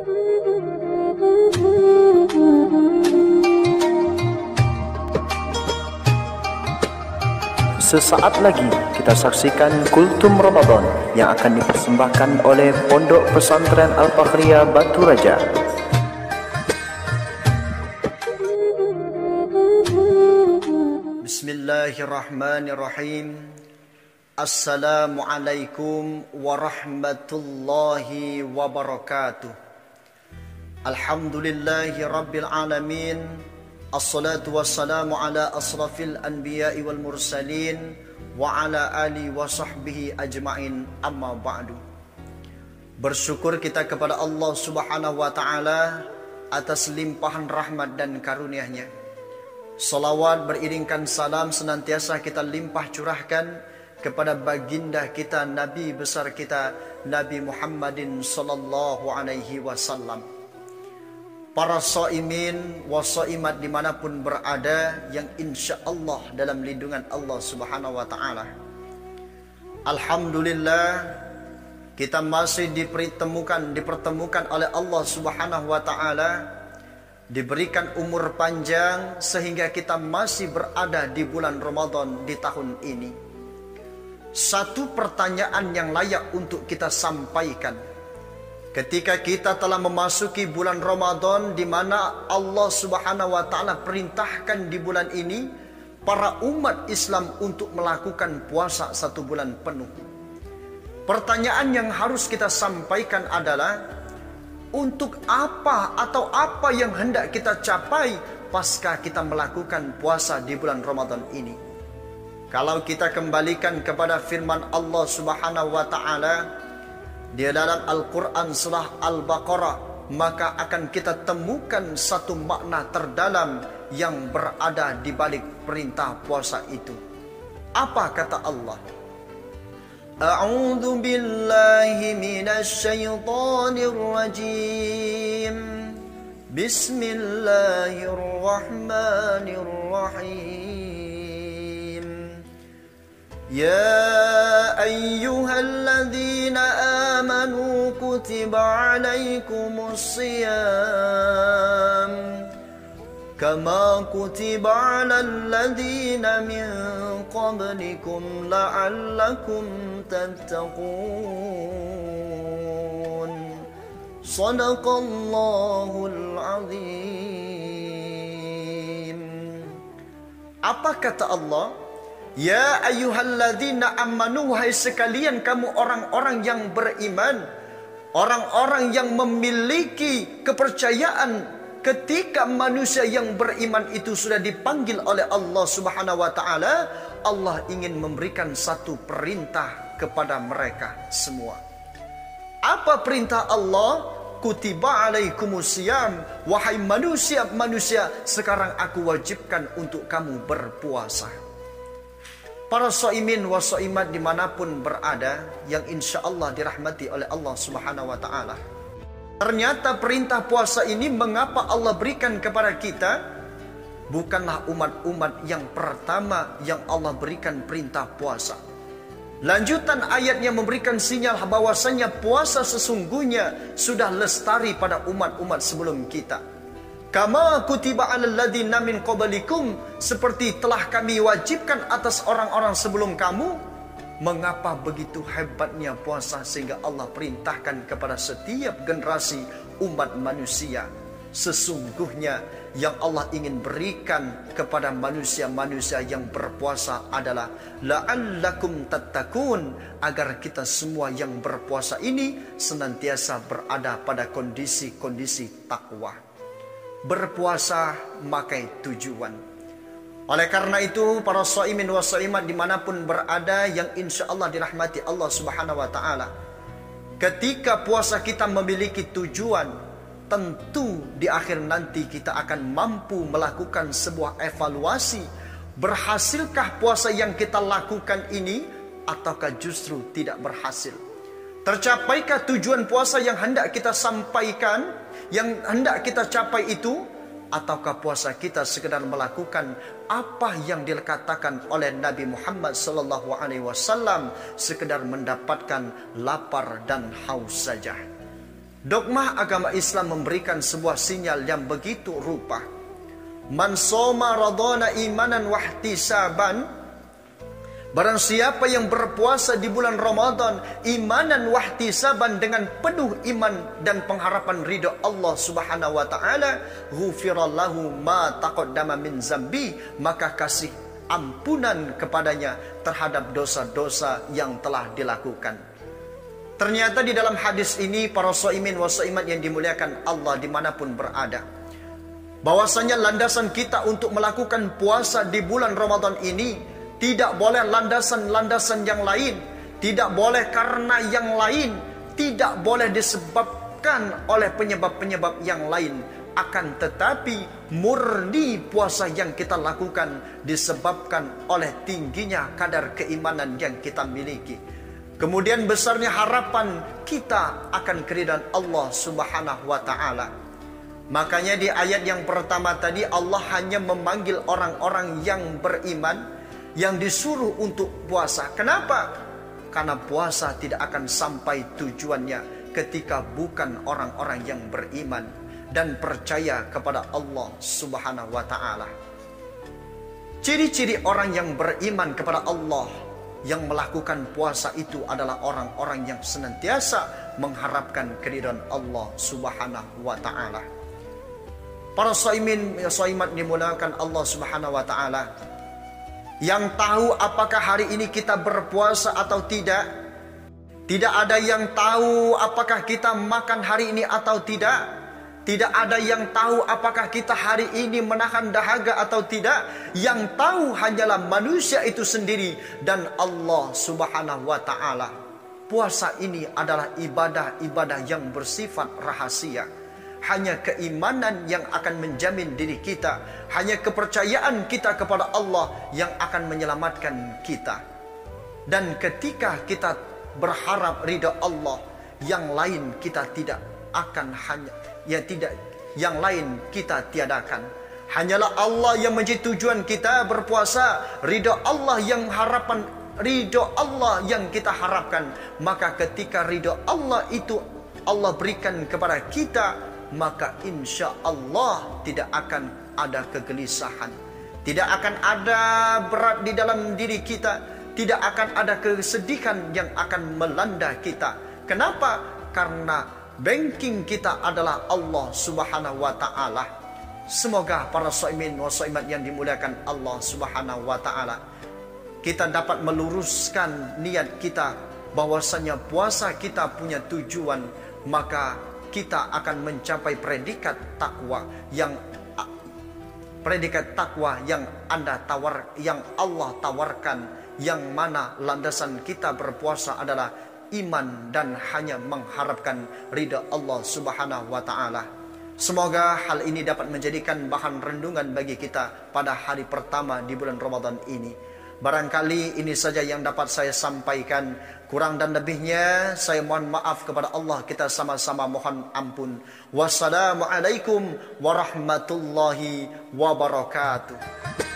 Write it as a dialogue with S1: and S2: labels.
S1: Sesaat lagi kita saksikan Kultum Ramadan yang akan dipersembahkan oleh Pondok Pesantren Al-Fakhriyah Batu Raja. Bismillahirrahmanirrahim. Assalamualaikum warahmatullahi wabarakatuh. Alhamdulillahi rabbil alamin. Assalatu wassalamu ala asrafil anbiya'i wal mursalin wa ala alihi wa sahbihi ajma'in, amma ba'du. Bersyukur kita kepada Allah subhanahu wa ta'ala atas limpahan rahmat dan karunia-Nya. Salawat beriringkan salam senantiasa kita limpah curahkan kepada baginda kita, Nabi besar kita, Nabi Muhammadin sallallahu alaihi wasallam. Para shaimin wa shaimat dimanapun berada yang insya Allah dalam lindungan Allah subhanahu wa ta'ala. Alhamdulillah kita masih dipertemukan oleh Allah subhanahu wa ta'ala, diberikan umur panjang sehingga kita masih berada di bulan Ramadan di tahun ini. Satu pertanyaan yang layak untuk kita sampaikan. Ketika kita telah memasuki bulan Ramadan di mana Allah Subhanahu wa taala perintahkan di bulan ini para umat Islam untuk melakukan puasa 1 bulan penuh. Pertanyaan yang harus kita sampaikan adalah untuk apa atau apa yang hendak kita capai pasca kita melakukan puasa di bulan Ramadan ini. Kalau kita kembalikan kepada firman Allah Subhanahu wa taala di dalam Al-Quran surah Al-Baqarah, maka akan kita temukan satu makna terdalam yang berada di balik perintah puasa itu. Apa kata Allah? A'udzu billahi minasy syaithanir rajim. Bismillahirrahmanirrahim. Ya ayyuhalladzina amanu kutiba alaikumus siyam kama kutiba alal ladzina min qablikum la'allakum tattaqun. Shadaqallahul azim. Apa kata Allah? Ya ayyuhalladzina amanu, wahai sekalian kamu orang-orang yang beriman, orang-orang yang memiliki kepercayaan ketika manusia yang beriman itu sudah dipanggil oleh Allah Subhanahu wa taala, Allah ingin memberikan satu perintah kepada mereka semua. Apa perintah Allah? Kutiba alaikumusiyam, wahai manusia, sekarang aku wajibkan untuk kamu berpuasa. Para shaimin wa shaimat dimanapun berada yang insya Allah dirahmati oleh Allah subhanahu wa ta'ala. Ternyata perintah puasa ini mengapa Allah berikan kepada kita? Bukanlah umat-umat yang pertama yang Allah berikan perintah puasa. Lanjutan ayatnya memberikan sinyal bahwasanya puasa sesungguhnya sudah lestari pada umat-umat sebelum kita. Kama kutiba alal ladzina min qablikum, seperti telah kami wajibkan atas orang-orang sebelum kamu. Mengapa begitu hebatnya puasa sehingga Allah perintahkan kepada setiap generasi umat manusia? Sesungguhnya yang Allah ingin berikan kepada manusia-manusia yang berpuasa adalah la'allakum tattaqun, agar kita semua yang berpuasa ini senantiasa berada pada kondisi-kondisi takwa. Berpuasa memakai tujuan. Oleh karena itu para shaimin wa shaimat dimanapun berada yang insya Allah dirahmati Allah subhanahu wa ta'ala, ketika puasa kita memiliki tujuan, tentu di akhir nanti kita akan mampu melakukan sebuah evaluasi. Berhasilkah puasa yang kita lakukan ini ataukah justru tidak berhasil? Tercapaikah tujuan puasa yang hendak kita sampaikan, yang hendak kita capai itu, ataukah puasa kita sekedar melakukan apa yang dikatakan oleh Nabi Muhammad sallallahu alaihi wasallam, sekedar mendapatkan lapar dan haus saja. Dogma agama Islam memberikan sebuah sinyal yang begitu rupa. Man soma radana imanan wahtisaban, barang siapa yang berpuasa di bulan Ramadan imanan wahtisaban, dengan penuh iman dan pengharapan ridha Allah Subhanahu wa taala, ghufirallahu ma taqaddama min zambi, maka kasih ampunan kepadanya terhadap dosa-dosa yang telah dilakukan. Ternyata di dalam hadis ini para shaimin wa shaimat yang dimuliakan Allah dimanapun berada, bahwasanya landasan kita untuk melakukan puasa di bulan Ramadan ini tidak boleh landasan-landasan yang lain, tidak boleh karena yang lain, tidak boleh disebabkan oleh penyebab-penyebab yang lain. Akan tetapi murni puasa yang kita lakukan disebabkan oleh tingginya kadar keimanan yang kita miliki. Kemudian besarnya harapan kita akan keridhaan Allah Subhanahu wa taala. Makanya di ayat yang pertama tadi Allah hanya memanggil orang-orang yang beriman, yang disuruh untuk puasa. Kenapa? Karena puasa tidak akan sampai tujuannya ketika bukan orang-orang yang beriman dan percaya kepada Allah Subhanahu wa taala. Ciri-ciri orang yang beriman kepada Allah yang melakukan puasa itu adalah orang-orang yang senantiasa mengharapkan keridhaan Allah Subhanahu wa taala. Para shaimin shaimat dimuliakan Allah Subhanahu wa taala, yang tahu apakah hari ini kita berpuasa atau tidak. Tidak ada yang tahu apakah kita makan hari ini atau tidak. Tidak ada yang tahu apakah kita hari ini menahan dahaga atau tidak. Yang tahu hanyalah manusia itu sendiri dan Allah Subhanahu wa taala. Puasa ini adalah ibadah-ibadah yang bersifat rahasia. Hanya keimanan yang akan menjamin diri kita, hanya kepercayaan kita kepada Allah yang akan menyelamatkan kita. Dan ketika kita berharap ridha Allah, yang lain kita tidak akan yang lain kita tiadakan. Hanyalah Allah yang menjadi tujuan kita berpuasa, ridha Allah yang kita harapkan. Maka ketika ridha Allah itu Allah berikan kepada kita, maka insya Allah tidak akan ada kegelisahan, tidak akan ada berat di dalam diri kita, tidak akan ada kesedihan yang akan melanda kita. Kenapa? Karena banking kita adalah Allah Subhanahu wa taala. Semoga para shaimin wa shaimat yang dimuliakan Allah Subhanahu wa taala, kita dapat meluruskan niat kita bahwasanya puasa kita punya tujuan, maka kita akan mencapai predikat takwa yang Allah tawarkan, yang mana landasan kita berpuasa adalah iman dan hanya mengharapkan ridha Allah Subhanahu wa taala. Semoga hal ini dapat menjadikan bahan renungan bagi kita pada hari pertama di bulan Ramadan ini. Barangkali ini saja yang dapat saya sampaikan. Kurang dan lebihnya saya mohon maaf kepada Allah. Kita sama-sama mohon ampun. Wassalamualaikum warahmatullahi wabarakatuh.